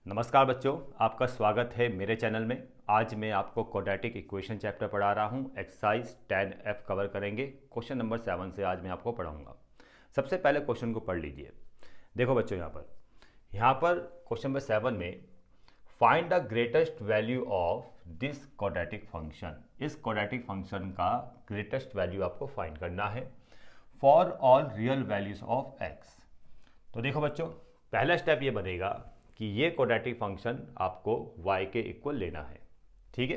नमस्कार बच्चों, आपका स्वागत है मेरे चैनल में। आज मैं आपको क्वाड्रेटिक इक्वेशन चैप्टर पढ़ा रहा हूं। एक्सरसाइज 10F कवर करेंगे। क्वेश्चन नंबर 7 से आज मैं आपको पढ़ाऊंगा। सबसे पहले क्वेश्चन को पढ़ लीजिए। देखो बच्चों, यहाँ पर क्वेश्चन नंबर 7 में find the greatest value of this quadratic function. इस क्वाड्रेटिक फंक्शन का ग्रेटेस्ट वैल्यू आपको फाइंड करना है for all real values of x. तो देखो बच्चों, पहला स्टेप ये बनेगा कि ये क्वाड्रेटिक फंक्शन आपको y के इक्वल लेना है। ठीक है,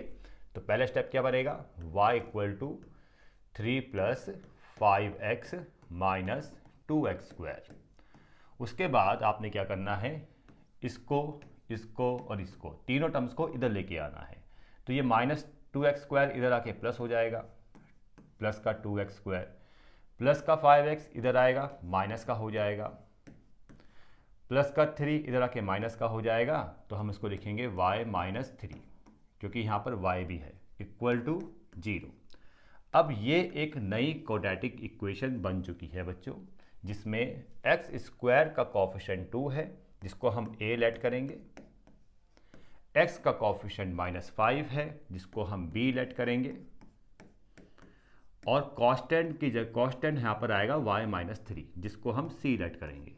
तो पहला स्टेप क्या बनेगा, y equal to 3 plus 5x minus 2x²। उसके बाद आपने क्या करना है, इसको इसको और इसको तीनों टर्म्स को इधर लेके आना है। तो ये माइनस 2x² इधर आके प्लस हो जाएगा, प्लस का 2x² प्लस का 5x इधर आएगा, माइनस का हो जाएगा, प्लस का 3 इधर आके माइनस का हो जाएगा। तो हम इसको लिखेंगे y माइनस 3, क्योंकि यहाँ पर y भी है, इक्वल टू 0। अब ये एक नई क्वाड्रेटिक इक्वेशन बन चुकी है बच्चों, जिसमें x² का कॉफिशिएंट 2 है, जिसको हम a लेट करेंगे, x का कॉफिशिएंट -5 है, जिसको हम b लेट करेंगे, और कांस्टेंट की जगह कांस्टेंट यहाँ पर आएगा y माइनस 3, जिसको हम c लेट करेंगे।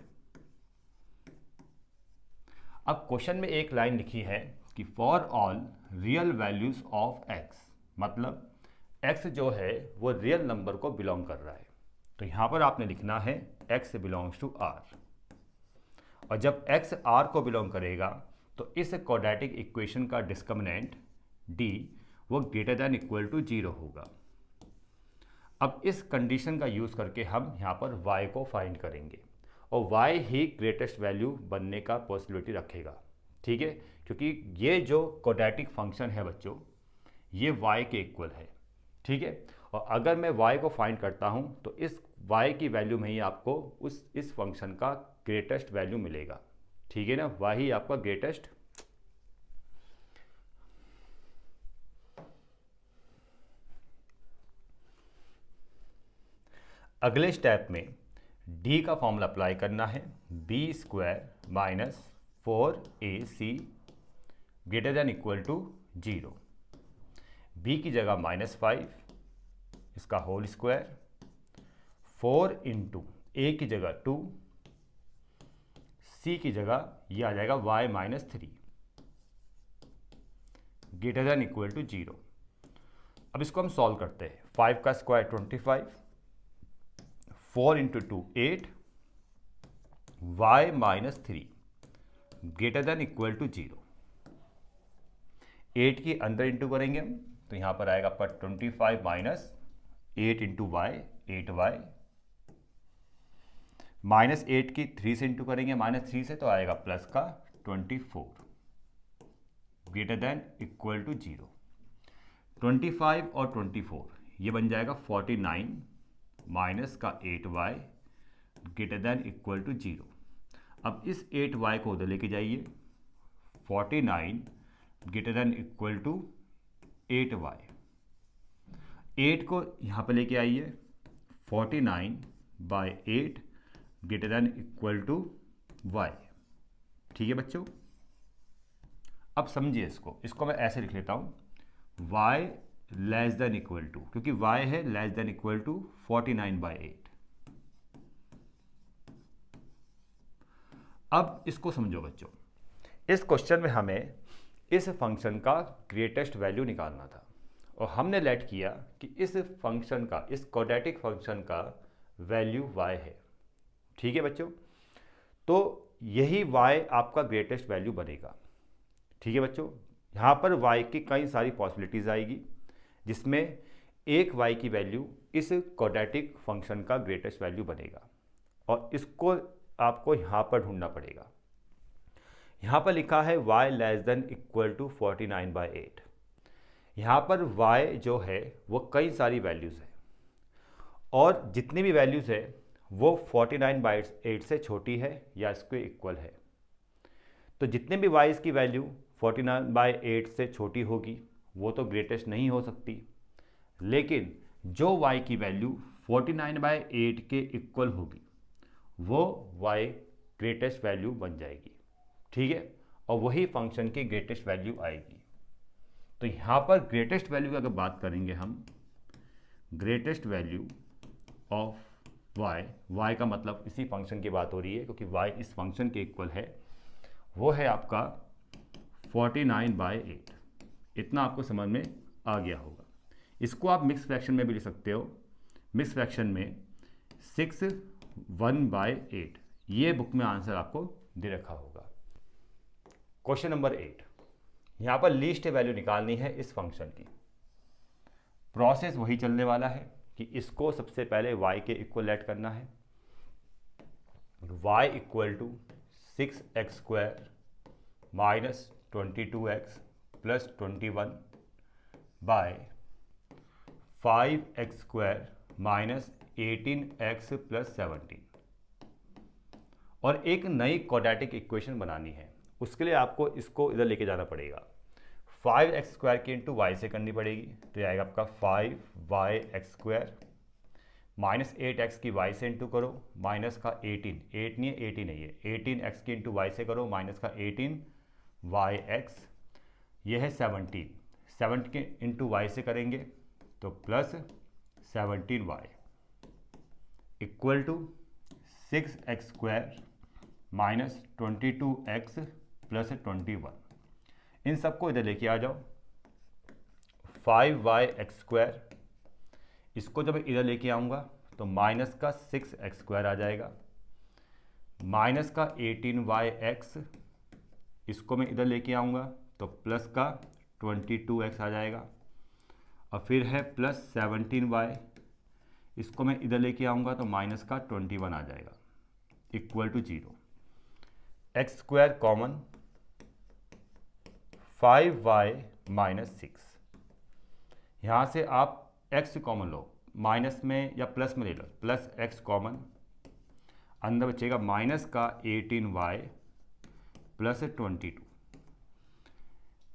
अब क्वेश्चन में एक लाइन लिखी है कि for all real values of x, मतलब x जो है वो रियल नंबर को बिलोंग कर रहा है। तो यहाँ पर आपने लिखना है x बिलोंग्स टू r, और जब x r को बिलोंग करेगा तो इस क्वाड्रेटिक इक्वेशन का डिस्क्रिमिनेंट d वो ग्रेटर देन इक्वल टू 0 होगा। अब इस कंडीशन का यूज़ करके हम यहाँ पर y को फाइंड करेंगे, और y ही ग्रेटेस्ट वैल्यू बनने का पॉसिबिलिटी रखेगा। ठीक है, क्योंकि ये जो क्वाड्रेटिक फंक्शन है बच्चों, ये y के इक्वल है। ठीक है, और अगर मैं y को फाइंड करता हूँ तो इस y की वैल्यू में ही आपको इस फंक्शन का ग्रेटेस्ट वैल्यू मिलेगा। ठीक है ना, y ही आपका ग्रेटेस्ट। अगले स्टेप में d का फॉर्मूला अप्लाई करना है, b² minus 4ac greater than equal to 0। b की जगह -5, इसका होल स्क्वायर, 4 इंटू a की जगह 2, c की जगह ये आ जाएगा y minus 3 greater than equal to 0। अब इसको हम सॉल्व करते हैं। 5 का square 25, 4 into 2 8, y minus 3 greater than equal to 0। 8 की अंदर इंटू करेंगे हम, तो यहाँ पर आएगा आपका 25 minus 8 into Y, 8y, minus 8 की 3 से इंटू करेंगे, -3 से, तो आएगा प्लस का 24 ग्रेटर देन इक्वल टू 0। 25 और 24 ये बन जाएगा 49 माइनस का 8y greater than equal to 0। अब इस 8y को उधर लेके जाइए, 49 greater than equal to 8y, 8 को यहाँ पे लेके आइए, 49 by 8 greater than equal to y। ठीक है बच्चों, अब समझिए इसको मैं ऐसे लिख लेता हूँ, y less than equal to, क्योंकि y है less than equal to 49 by 8। अब इसको समझो बच्चों, इस क्वेश्चन में हमें इस फंक्शन का ग्रेटेस्ट वैल्यू निकालना था, और हमने लेट किया कि इस फंक्शन का, इस क्वाड्रेटिक फंक्शन का वैल्यू y है। ठीक है बच्चों, तो यही y आपका ग्रेटेस्ट वैल्यू बनेगा। ठीक है बच्चों, यहाँ पर y की कई सारी पॉसिबिलिटीज़ आएगी, जिसमें एक y की वैल्यू इस क्वाड्रेटिक फंक्शन का ग्रेटेस्ट वैल्यू बनेगा, और इसको आपको यहाँ पर ढूंढना पड़ेगा। यहाँ पर लिखा है y less than equal to 49 by 8। यहाँ पर y जो है वो कई सारी वैल्यूज़ है, और जितनी भी वैल्यूज़ है वो 49 बाय 8 से छोटी है या इसके इक्वल है। तो जितने भी y की वैल्यू 49 बाय 8 से छोटी होगी वो तो ग्रेटेस्ट नहीं हो सकती, लेकिन जो y की वैल्यू 49 बाय 8 के इक्वल होगी वो y ग्रेटेस्ट वैल्यू बन जाएगी। ठीक है, और वही फंक्शन की ग्रेटेस्ट वैल्यू आएगी। तो यहाँ पर ग्रेटेस्ट वैल्यू की अगर बात करेंगे हम, ग्रेटेस्ट वैल्यू ऑफ y का मतलब इसी फंक्शन की बात हो रही है क्योंकि y इस फंक्शन के इक्वल है, वो है आपका 49/8। इतना आपको समझ में आ गया होगा। इसको आप मिक्स फ्रैक्शन में भी लिख सकते हो। मिक्स फ्रैक्शन में 6/1/8 ये बुक में आंसर आपको दे रखा होगा। क्वेश्चन नंबर 8, यहाँ पर लीस्ट वैल्यू निकालनी है इस फंक्शन की। प्रोसेस वही चलने वाला है कि इसको सबसे पहले y के इक्वल लेट करना है। y equal to 6x² minus 22x plus 21 by 5x² minus 18x plus 17। और एक नई क्वाड्रेटिक इक्वेशन बनानी है। उसके लिए आपको इसको इधर लेके जाना पड़ेगा। 5x² की इंटू वाई से करनी पड़ेगी, तो ये आएगा आपका 5yx² माइनस 8x की y से इंटू करो, माइनस का 18, 8 नहीं है 18 है ये, 18x की इंटू वाई से करो, माइनस का 18yx, ये है 17 के इंटू वाई से करेंगे तो plus 17y equal to 6x² minus 22x plus 21। इन सबको इधर लेके आ जाओ। 5yx², इसको जब इधर लेके आऊँगा तो माइनस का 6x² आ जाएगा, माइनस का 18yx, इसको मैं इधर लेके आऊँगा तो प्लस का 22x आ जाएगा, और फिर है प्लस 17y, इसको मैं इधर लेके आऊँगा तो माइनस का 21 आ जाएगा, equal to 0। x² common, 5y minus 6, यहाँ से आप x कॉमन लो, माइनस में या प्लस में ले लो, प्लस x कॉमन, अंदर बचेगा माइनस का 18y प्लस 22।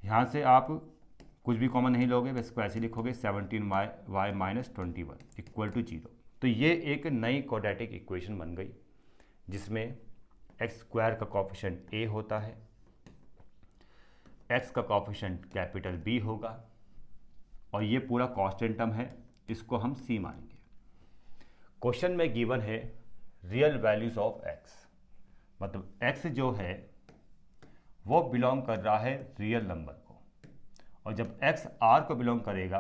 यहाँ से आप कुछ भी कॉमन नहीं लोगे, बस इसको ऐसे लिखोगे 17y माइनस 21 इक्वल टू 0। तो ये एक नई क्वाड्रेटिक इक्वेशन बन गई जिसमें x² का कोफिशिएंट a होता है, x का कोफिशिएंट कैपिटल B होगा, और ये पूरा कांस्टेंट टर्म है, इसको हम c मानेंगे। क्वेश्चन में गिवन है रियल वैल्यूज ऑफ x, मतलब x जो है वो बिलोंग कर रहा है रियल नंबर को, और जब x r को बिलोंग करेगा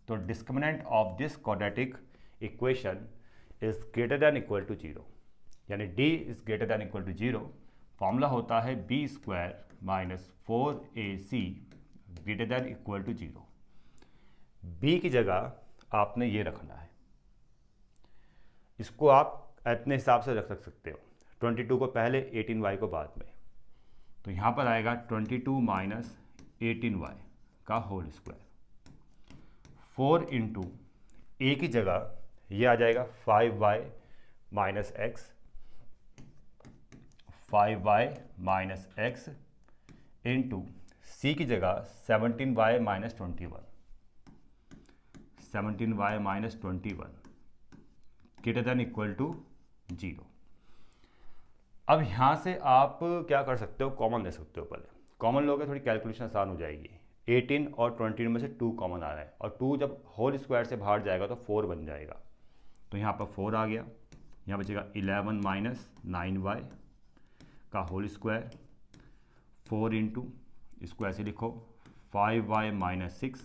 तो discriminant of this quadratic equation is greater than equal to 0, यानी d is greater than equal to 0। Formula होता है b² minus 4ac greater than equal to 0। b की जगह आपने ये रखना है, इसको आप अपने हिसाब से रख सकते हो, 22 को पहले 18y को बाद में। तो यहाँ पर आएगा 22 माइनस 18y का होल स्क्वायर, 4 इंटू ए की जगह ये आ जाएगा 5y minus x, 5y minus x इंटू सी की जगह 17y minus 21, 17y minus 21 greater than equal to 0। अब यहाँ से आप क्या कर सकते हो, कॉमन ले सकते हो। पहले कॉमन लोगे थोड़ी कैलकुलेशन आसान हो जाएगी। 18 और 22 में से 2 कॉमन आ रहा है, और 2 जब होल स्क्वायर से बाहर जाएगा तो 4 बन जाएगा, तो यहाँ पर 4 आ गया। यहाँ बचेगा 11 माइनस 9y का होल स्क्वायर, 4 इंटू, इसको ऐसे लिखो 5y minus 6,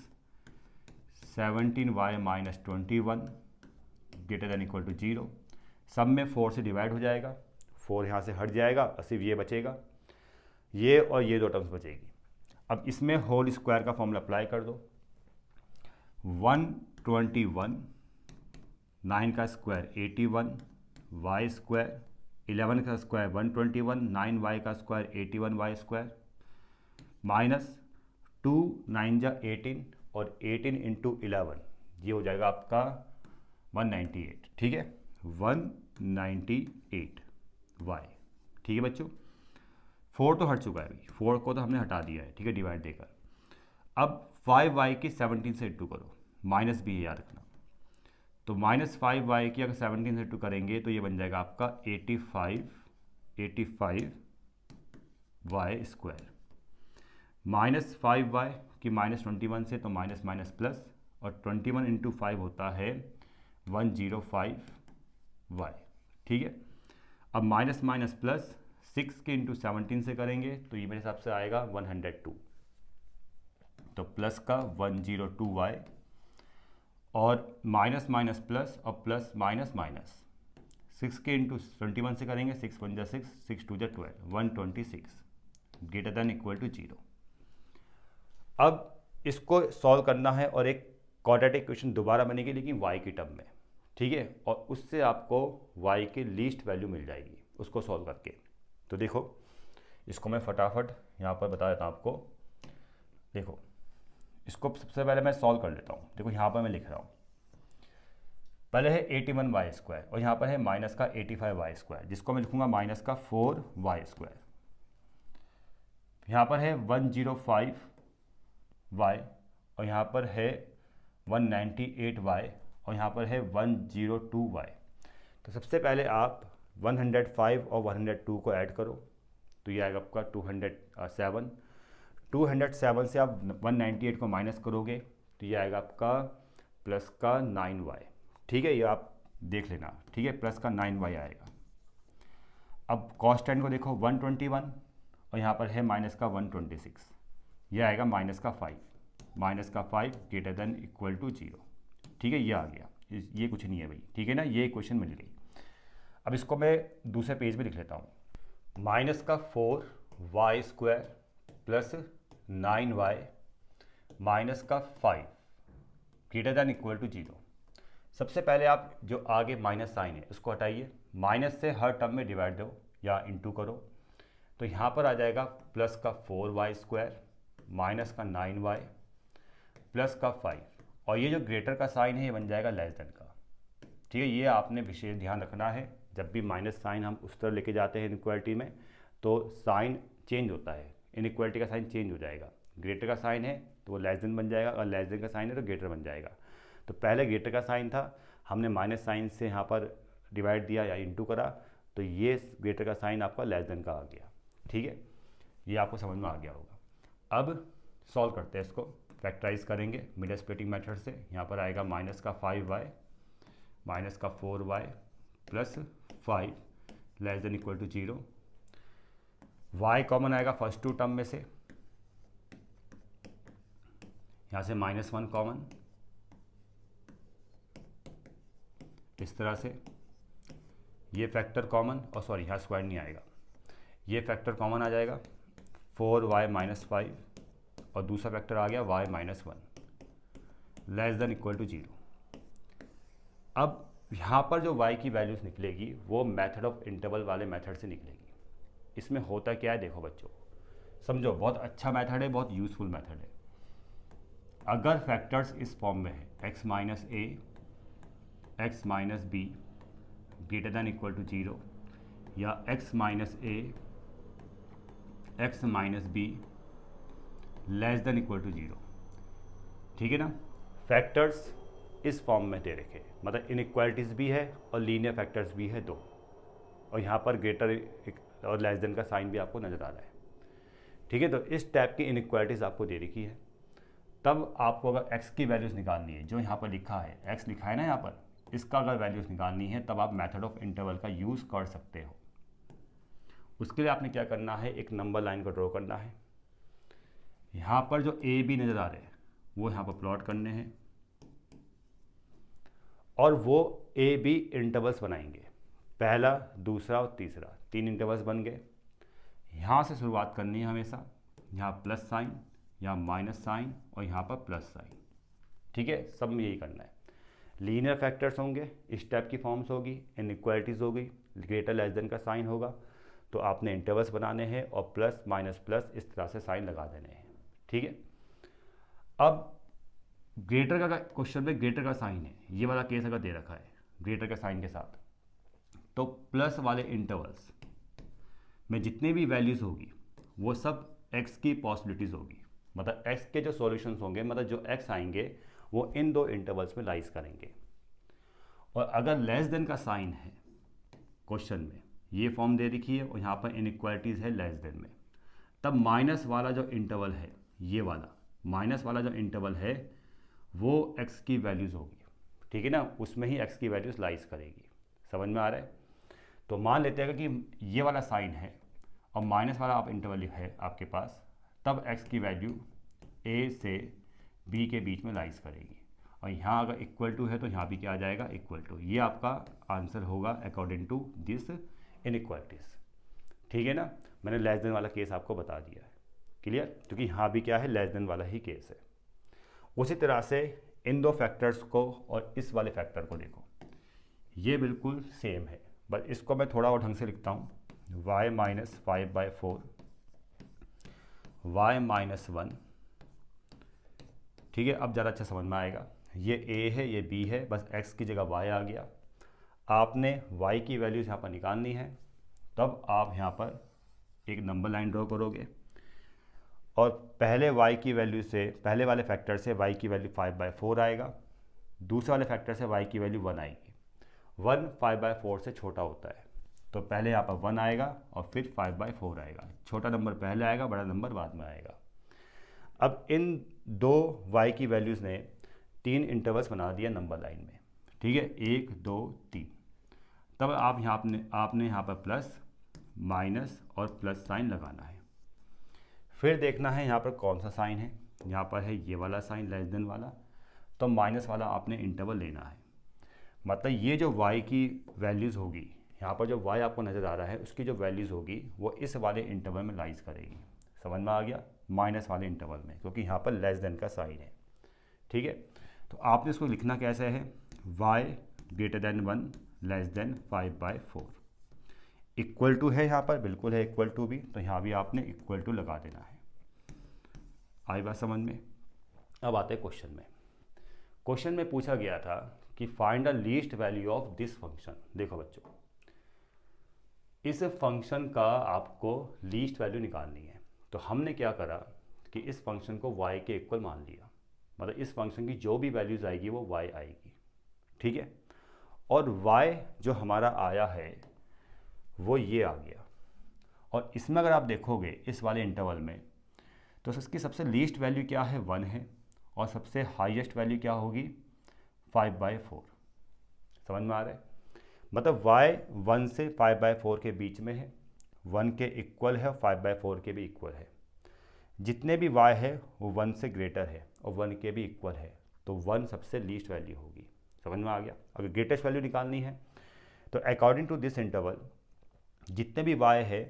17y minus 21 greater than equal to 0। सब में 4 से डिवाइड हो जाएगा, 4 यहाँ से हट जाएगा और सिर्फ ये बचेगा, ये और ये दो टर्म्स बचेगी। अब इसमें होल स्क्वायर का फॉर्मूला अप्लाई कर दो, 121, 9 का स्क्वायर 81, y स्क्वायर 11 का स्क्वायर 121, 9y का स्क्वायर 81y स्क्वायर, माइनस 2 9 जा 18 और 18 इंटू 11, ये हो जाएगा आपका 198। ठीक है, 198y। ठीक है बच्चों, 4 तो हट चुका है अभी, 4 को तो हमने हटा दिया है, ठीक है, डिवाइड देकर। अब 5y की 17 से इंटू करो, माइनस भी है याद रखना, तो माइनस 5y की अगर 17 से इंटू करेंगे तो ये बन जाएगा आपका 85y स्क्वायर। -5y कि -21 से, तो माइनस माइनस प्लस, और 21 इंटू 5 होता है 105y। ठीक है, अब माइनस माइनस प्लस 6 के इंटू 17 से करेंगे तो ये मेरे हिसाब से आएगा 102, तो प्लस का 102y, और माइनस माइनस प्लस और प्लस माइनस माइनस 6 के इंटू 21 से करेंगे, 6 1 जा 6, 6 2 जा 12, 126 ग्रेटर देन इक्वल टू 0। अब इसको सॉल्व करना है और एक क्वाड्रेटिक इक्वेशन दोबारा बनेगी लेकिन y की टर्म में। ठीक है, और उससे आपको y की लीस्ट वैल्यू मिल जाएगी उसको सॉल्व करके। तो देखो इसको मैं फटाफट यहाँ पर बता देता हूँ आपको। देखो इसको सबसे पहले मैं सॉल्व कर लेता हूँ। देखो यहाँ पर मैं लिख रहा हूँ, पहले है 81y² और यहाँ पर है माइनस का 85y², जिसको मैं लिखूँगा माइनस का 4y²। यहाँ पर है 105y और यहाँ पर है 198y और यहाँ पर है 102y। तो सबसे पहले आप 105 और 102 को ऐड करो तो ये आएगा आपका 207। 207 से आप 198 को माइनस करोगे तो ये आएगा आपका प्लस का 9y। ठीक है, ये आप देख लेना। ठीक है, प्लस का 9y आएगा। अब कॉन्स्टेंट को देखो 121 और यहाँ पर है माइनस का 126, ये आएगा माइनस का 5, माइनस का 5 ग्रेटर देन इक्वल टू 0। ठीक है, ये आ गया, ये कुछ नहीं है भाई। ठीक है ना, ये इक्वेशन मिल गई। अब इसको मैं दूसरे पेज पे लिख लेता हूँ, माइनस का 4y² प्लस 9y माइनस का 5 ग्रेटर देन इक्वल टू 0। सबसे पहले आप जो आगे माइनस साइन है उसको हटाइए, माइनस से हर टर्म में डिवाइड दो या इंटू करो, तो यहाँ पर आ जाएगा प्लस का 4y² माइनस का 9y प्लस का 5, और ये जो ग्रेटर का साइन है ये बन जाएगा लेस देन का। ठीक है, ये आपने विशेष ध्यान रखना है। जब भी माइनस साइन हम उस तरह लेके जाते हैं इनइक्वालिटी में तो साइन चेंज होता है, इनइक्वालिटी का साइन चेंज हो जाएगा। ग्रेटर का साइन है तो वो लेस देन बन जाएगा, और लेस देन का साइन है तो ग्रेटर बन जाएगा। तो पहले ग्रेटर का साइन था, हमने माइनस साइन से यहाँ पर डिवाइड दिया या इंटू करा, तो ये ग्रेटर का साइन आपका लेस देन का आ गया। ठीक है, ये आपको समझ में आ गया होगा। अब सॉल्व करते हैं, इसको फैक्टराइज करेंगे मिडल स्प्लिटिंग मेथड से। यहाँ पर आएगा माइनस का 5y माइनस का 4y plus 5 less than equal to 0। y common आएगा फर्स्ट टू टर्म में से, यहाँ से -1 कॉमन, इस तरह से ये फैक्टर कॉमन, और सॉरी यहाँ स्क्वायर नहीं आएगा, ये फैक्टर कॉमन आ जाएगा 4y माइनस 5, और दूसरा फैक्टर आ गया y minus 1 less than equal to 0। अब यहाँ पर जो y की वैल्यूज़ निकलेगी वो मेथड ऑफ इंटरवल वाले मेथड से निकलेगी। इसमें होता क्या है देखो बच्चों, समझो, बहुत अच्छा मेथड है, बहुत यूज़फुल मेथड है। अगर फैक्टर्स इस फॉर्म में है x minus a x minus b greater than equal to 0, या x minus a x minus b less than equal to 0। ठीक है ना, फैक्टर्स इस फॉर्म में दे रखे, मतलब इनइक्वालिटीज़ भी है और लीनियर फैक्टर्स भी है दो, और यहाँ पर ग्रेटर और लेस देन का साइन भी आपको नज़र आ रहा है। ठीक है, तो इस टाइप की इनइक्वालिटीज़ आपको दे रखी है। तब आपको अगर x की वैल्यूज़ निकालनी है, जो यहाँ पर लिखा है x लिखा है ना यहाँ पर, इसका अगर वैल्यूज़ निकालनी है तब आप मेथड ऑफ इंटरवल का यूज़ कर सकते हो। उसके लिए आपने क्या करना है, एक नंबर लाइन को ड्रॉ करना है। यहाँ पर जो a b नज़र आ रहे हैं वो यहाँ पर प्लॉट करने हैं, और वो a b इंटरवल्स बनाएंगे, पहला दूसरा और तीसरा, 3 इंटरवल्स बन गए। यहाँ से शुरुआत करनी है हमेशा, यहाँ प्लस साइन, यहाँ माइनस साइन और यहाँ पर प्लस साइन। ठीक है, सब में यही करना है। लीनियर फैक्टर्स होंगे, इस टाइप की फॉर्म्स होगी, इनइक्वालिटीज़ होगी, ग्रेटर लेस देन का साइन होगा, तो आपने इंटरवल्स बनाने हैं और प्लस माइनस प्लस इस तरह से साइन लगा देने हैं। ठीक है, अब ग्रेटर का क्वेश्चन में ग्रेटर का साइन है, ये वाला केस अगर दे रखा है ग्रेटर का साइन के साथ, तो प्लस वाले इंटरवल्स में जितने भी वैल्यूज़ होगी वो सब x की पॉसिबिलिटीज़ होगी, मतलब x के जो सॉल्यूशंस होंगे, मतलब जो x आएंगे वो इन दो इंटरवल्स में लाइज करेंगे। और अगर लेस देन का साइन है क्वेश्चन में, ये फॉर्म दे रखी है और यहाँ पर इनइक्वालिटीज़ है लेस देन में, तब माइनस वाला जो इंटरवल है, ये वाला माइनस वाला जो इंटरवल है वो x की वैल्यूज़ होगी, ठीक है ना, उसमें ही x की वैल्यूज़ लाइज करेगी। समझ में आ रहा है? तो मान लेते हैं कि ये वाला साइन है और माइनस वाला आप इंटरवल है आपके पास, तब x की वैल्यू a से b के बीच में लाइज करेगी। और यहाँ अगर इक्वल टू है तो यहाँ भी क्या आ जाएगा, इक्वल टू। ये आपका आंसर होगा अकॉर्डिंग टू दिस इनइक्वालिटीज़, ठीक है ना। मैंने लेस देन वाला केस आपको बता दिया है, क्लियर, क्योंकि यहाँ भी क्या है, लेस देन वाला ही केस है। उसी तरह से इन दो फैक्टर्स को और इस वाले फैक्टर को देखो, ये बिल्कुल सेम है, बस इसको मैं थोड़ा और ढंग से लिखता हूँ, y माइनस 5/4 y माइनस 1, ठीक है। अब ज़्यादा अच्छा समझ में आएगा। ये a है, ये b है, बस x की जगह y आ गया। आपने y की वैल्यूज़ यहाँ पर निकालनी है, तब आप यहाँ पर एक नंबर लाइन ड्रॉ करोगे और पहले y की वैल्यू से, पहले वाले फैक्टर से y की वैल्यू 5/4 आएगा, दूसरे वाले फैक्टर से y की वैल्यू 1 आएगी। 1 5/4 से छोटा होता है, तो पहले यहाँ पर 1 आएगा और फिर 5/4 आएगा। छोटा नंबर पहले आएगा, बड़ा नंबर बाद में आएगा। अब इन दो y की वैल्यूज़ ने 3 इंटरवल्स बना दिया नंबर लाइन में, ठीक है, 1 2 3। तब आप आपने यहाँ पर प्लस माइनस और प्लस साइन लगाना है। फिर देखना है यहाँ पर कौन सा साइन है, यहाँ पर है ये वाला साइन लेस देन वाला, तो माइनस वाला आपने इंटरवल लेना है। मतलब ये जो y की वैल्यूज़ होगी, यहाँ पर जो y आपको नज़र आ रहा है उसकी जो वैल्यूज़ होगी वो इस वाले इंटरवल में लाइज करेगी। समझ में आ गया, माइनस वाले इंटरवल में, क्योंकि यहाँ पर लेस देन का साइन है, ठीक है। तो आपने इसको लिखना कैसे है, y greater than 1 less than 5/4। Equal to है यहाँ पर, बिल्कुल है इक्वल टू भी, तो यहाँ भी आपने इक्वल टू लगा देना है। आई बात समझ में? अब आते हैं क्वेश्चन में। क्वेश्चन में पूछा गया था कि find the least value of this function. देखो बच्चों, इस फंक्शन का आपको लीस्ट वैल्यू निकालनी है। तो हमने क्या करा कि इस फंक्शन को y के इक्वल मान लिया, मतलब इस फंक्शन की जो भी वैल्यूज़ आएगी वो y आएगी, ठीक है। और y जो हमारा आया है वो ये आ गया, और इसमें अगर आप देखोगे इस वाले इंटरवल में, तो इसकी सबसे लीस्ट वैल्यू क्या है, 1 है, और सबसे हाईएस्ट वैल्यू क्या होगी, 5/4। समझ में आ रहा है? मतलब y 1 से 5/4 के बीच में है, 1 के इक्वल है और 5/4 के भी इक्वल है। जितने भी y है वो 1 से ग्रेटर है और 1 के भी इक्वल है, तो 1 सबसे लीस्ट वैल्यू होगी। समझ में आ गया? अगर ग्रेटेस्ट वैल्यू निकालनी है तो अकॉर्डिंग टू दिस इंटरवल जितने भी y है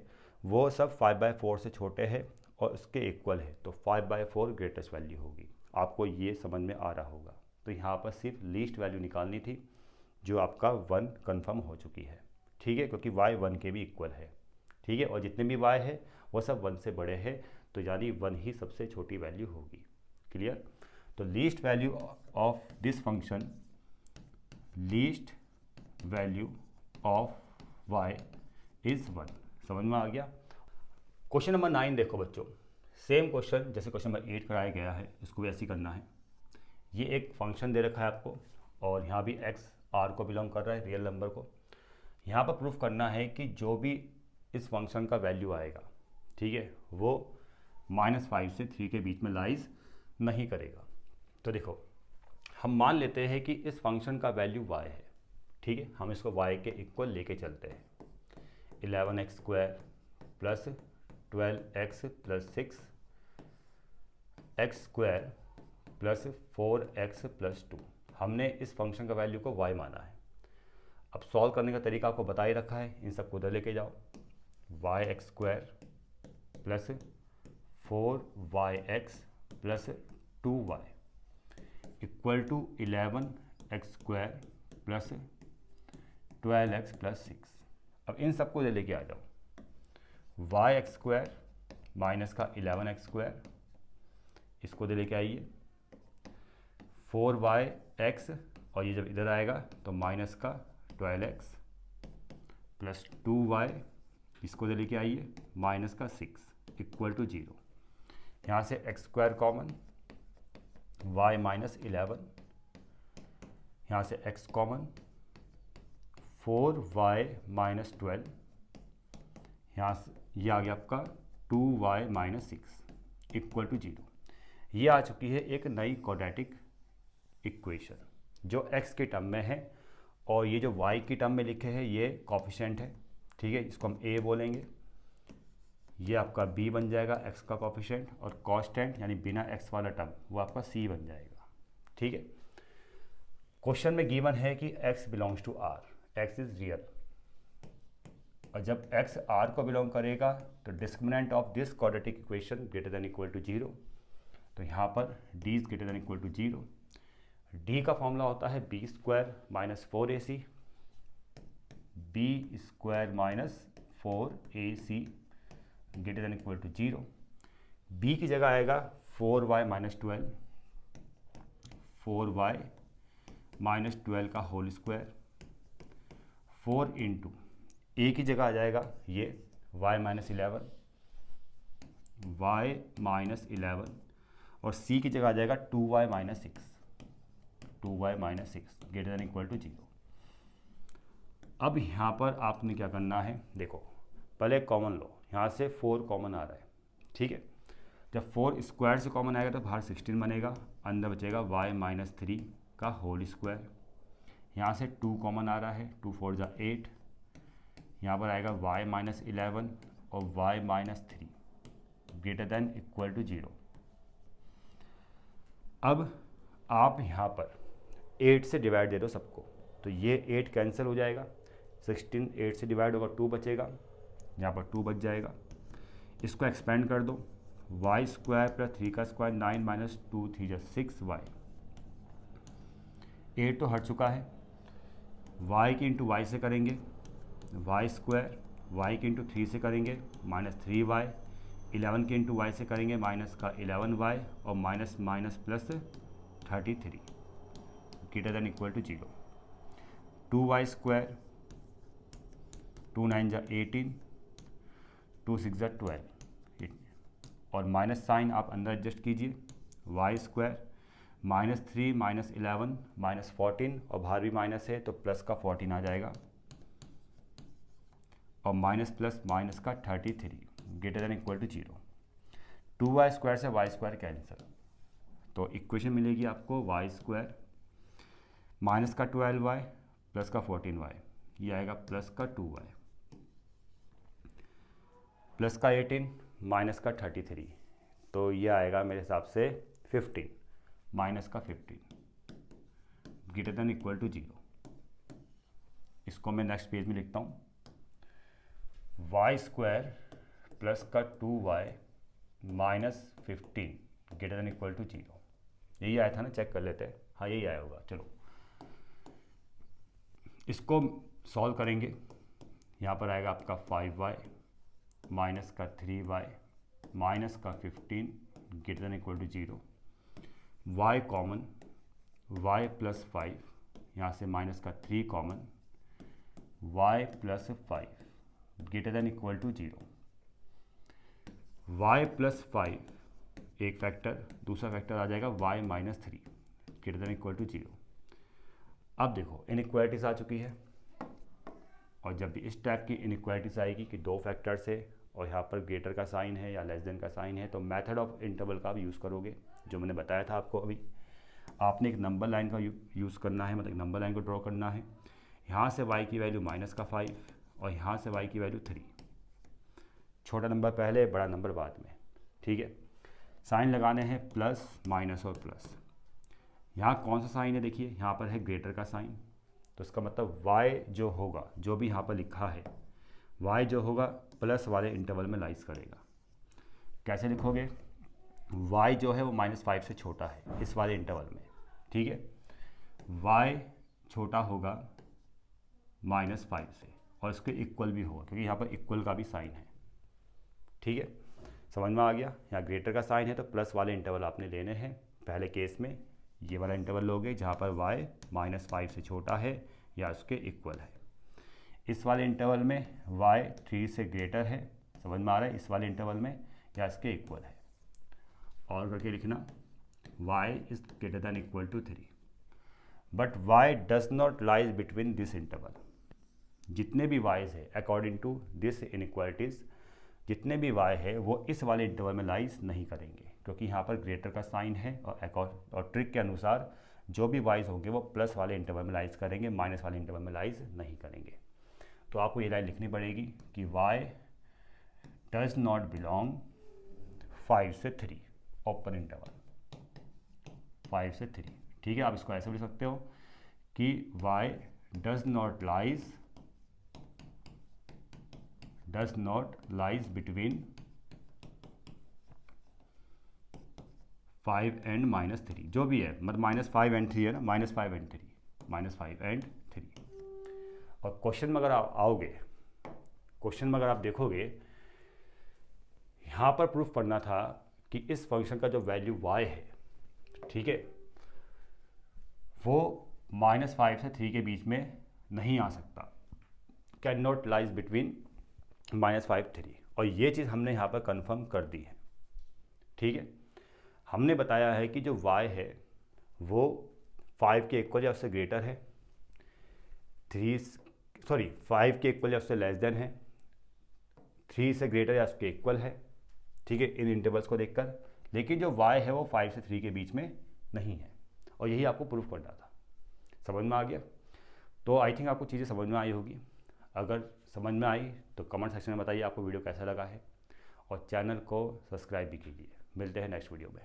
वो सब 5/4 से छोटे हैं और उसके इक्वल है, तो 5/4 ग्रेटेस्ट वैल्यू होगी। आपको ये समझ में आ रहा होगा। तो यहाँ पर सिर्फ लीस्ट वैल्यू निकालनी थी, जो आपका 1 कंफर्म हो चुकी है, ठीक है, क्योंकि y 1 के भी इक्वल है, ठीक है। और जितने भी y है वो सब 1 से बड़े हैं, तो यानी 1 ही सबसे छोटी वैल्यू होगी। क्लियर? तो least value of this function, least value of y is 1। समझ में आ गया? क्वेश्चन नंबर 9 देखो बच्चों, सेम क्वेश्चन जैसे क्वेश्चन नंबर 8 कराया गया है, इसको भी ऐसे ही करना है। ये एक फंक्शन दे रखा है आपको, और यहाँ भी x r को बिलोंग कर रहा है, रियल नंबर को। यहाँ पर प्रूफ करना है कि जो भी इस फंक्शन का वैल्यू आएगा, ठीक है, वो -5 से 3 के बीच में लाइज नहीं करेगा। तो देखो, हम मान लेते हैं कि इस फंक्शन का वैल्यू y है, ठीक है, हम इसको y के इक्वल लेके चलते हैं। 11x² plus 12x plus 6x² plus 4x plus 2। हमने इस फंक्शन का वैल्यू को y माना है। अब सॉल्व करने का तरीका आपको बता ही रखा है, इन सबको उधर लेके जाओ। y² plus 4yx plus 2y equal to 11x² plus 12x plus 6। अब इन सबको ले लेके आ जाओ। y² माइनस का 11x², इसको दे लेके आइए। 4yx, और ये जब इधर आएगा तो माइनस का 12x प्लस 2y, इसको दे लेके आइए, माइनस का 6 इक्वल टू 0। यहाँ से x² कॉमन, y माइनस 11, यहाँ से x कॉमन, 4y माइनस 12, यहाँ से ये आ गया आपका 2y माइनस 6 इक्वल टू 0। ये आ चुकी है एक नई क्वाड्रेटिक इक्वेशन जो x के टर्म में है, और ये जो y की टर्म में लिखे हैं ये कोफिशिएंट है, ठीक है, इसको हम a बोलेंगे। ये आपका b बन जाएगा x का कोफिशिएंट, और कांस्टेंट यानी बिना x वाला टर्म वो आपका c बन जाएगा, ठीक है। क्वेश्चन में गिवन है कि x belongs to r, x is real, और जब x r को बिलोंग करेगा तो discriminant of this quadratic equation greater than equal to 0। तो यहाँ पर d is greater than equal to 0। d का फॉर्मूला होता है b square minus 4ac, b square minus 4ac greater than equal to 0। b की जगह आएगा 4y माइनस 12, 4y माइनस 12 का होल स्क्वायर, 4 इंटू a की जगह आ जाएगा ये y माइनस 11, y माइनस 11, और c की जगह आ जाएगा 2y minus 6, 2y minus 6 greater than equal to 0। अब यहाँ पर आपने क्या करना है, देखो पहले कॉमन लो, यहाँ से 4 कॉमन आ रहा है, ठीक है। जब 4 स्क्वायर से कॉमन आएगा तो बाहर 16 बनेगा, अंदर बचेगा y माइनस 3 का होल स्क्वायर। यहाँ से 2 कॉमन आ रहा है, 2 4 जा 8, यहाँ पर आएगा y माइनस 11 और y minus 3 greater than equal to 0। अब आप यहाँ पर 8 से डिवाइड दे दो सबको, तो ये 8 कैंसिल हो जाएगा, 16 8 से डिवाइड होगा 2 बचेगा, यहाँ पर 2 बच जाएगा। इसको एक्सपेंड कर दो, y स्क्वायर प्लस 3 का स्क्वायर 9 माइनस 2 3 जा 6y, 8 तो हट चुका है, y की इंटू वाई से करेंगे y स्क्वायर, y की इंटू 3 से करेंगे माइनस 3y, 11 के इंटू वाई से करेंगे माइनस का 11y, और minus minus plus 33 greater than equal to 0। 2y square, 2 9 जा 18, 2 6 जा 12, और माइनस साइन आप अंदर एडजस्ट कीजिए, y square minus 3 minus 11 minus 14, और बाहर भी माइनस है तो प्लस का 14 आ जाएगा, और माइनस प्लस माइनस का 33 greater than equal to 0। 2y square से y स्क्वायर कैंसिल, तो इक्वेशन मिलेगी आपको y स्क्वायर माइनस का 12y प्लस का 14y, ये आएगा प्लस का 2y, प्लस का 18 माइनस का 33, तो ये आएगा मेरे हिसाब से 15 माइनस का 15 ग्रेटर देन इक्वल टू 0। इसको मैं नेक्स्ट पेज में लिखता हूँ, y स्क्वायर प्लस का 2y minus 15 greater than equal to 0। यही आया था ना, चेक कर लेते हैं, हाँ यही आया होगा। चलो इसको सॉल्व करेंगे, यहाँ पर आएगा आपका 5y माइनस का 3y माइनस का 15 greater than equal to 0, y common, y plus 5, यहाँ से माइनस का 3 common, y plus 5 greater than equal to 0। y plus 5 एक फैक्टर, दूसरा फैक्टर आ जाएगा y minus 3 greater than equal to 0। अब देखो इनइक्वालिटीज आ चुकी है, और जब भी इस टाइप की इनइक्वालिटीज आएगी कि दो फैक्टर से और यहाँ पर ग्रेटर का साइन है या लेस देन का साइन है, तो मेथड ऑफ इंटरवल का भी यूज़ करोगे, जो मैंने बताया था आपको अभी। आपने एक नंबर लाइन का यूज़ करना है, मतलब नंबर लाइन को ड्रॉ करना है। यहाँ से y की वैल्यू माइनस का 5 और यहाँ से y की वैल्यू 3, छोटा नंबर पहले बड़ा नंबर बाद में, ठीक है। साइन लगाने हैं प्लस माइनस और प्लस। यहाँ कौन सा साइन है, देखिए यहाँ पर है ग्रेटर का साइन, तो इसका मतलब y जो होगा, जो भी यहाँ पर लिखा है y जो होगा प्लस वाले इंटरवल में लाइज करेगा। कैसे लिखोगे, y जो है वो -5 से छोटा है इस वाले इंटरवल में, ठीक है। y छोटा होगा -5 से और इसके इक्वल भी होगा, क्योंकि यहाँ पर इक्वल का भी साइन है, ठीक है। समझ में आ गया, यहाँ ग्रेटर का साइन है तो प्लस वाले इंटरवल आपने लेने हैं। पहले केस में ये वाला इंटरवल लोगे जहाँ पर y -5 से छोटा है या उसके इक्वल है। इस वाले इंटरवल में y 3 से ग्रेटर है, समझ में आ रहा है, इस वाले इंटरवल में या इसके इक्वल है। और करके लिखना y is greater than equal to 3, but y does not lies between this interval. जितने भी y's है अकॉर्डिंग टू दिस इनइक्वालिटीज जितने भी y है वो इस वाले इंटरवल में लाइज नहीं करेंगे, क्योंकि यहाँ पर ग्रेटर का साइन है और ट्रिक के अनुसार जो भी वाइज होंगे वो प्लस वाले इंटरवल में लाइज करेंगे, माइनस वाले इंटरवल में लाइज नहीं करेंगे। तो आपको ये लाइन लिखनी पड़ेगी कि y डज नॉट बिलोंग 5 से 3 ओपन इंटरवल 5 से 3। ठीक है, आप इसको ऐसे भी लिख सकते हो कि y does not lies between 5 and -3, जो भी है, मतलब -5 एंड 3 है ना, -5 एंड 3। और क्वेश्चन में अगर आप आओगे, क्वेश्चन में अगर आप देखोगे, यहाँ पर प्रूफ करना था कि इस फंक्शन का जो वैल्यू y है, ठीक है, वो -5 से 3 के बीच में नहीं आ सकता, कैन नॉट लाइज बिटवीन -5 3। और ये चीज़ हमने यहाँ पर कंफर्म कर दी है। ठीक है, हमने बताया है कि जो y है वो 5 के इक्वल या उससे ग्रेटर है, 5 के इक्वल या उससे लेस देन है, 3 से ग्रेटर या उसके इक्वल है। ठीक है, इन इंटरवल्स को देखकर, लेकिन जो y है वो 5 से 3 के बीच में नहीं है, और यही आपको प्रूफ करना था। समझ में आ गया? तो आई थिंक आपको चीज़ें समझ में आई होगी। अगर समझ में आई तो कमेंट सेक्शन में बताइए आपको वीडियो कैसा लगा है, और चैनल को सब्सक्राइब भी कीजिए। मिलते हैं नेक्स्ट वीडियो में।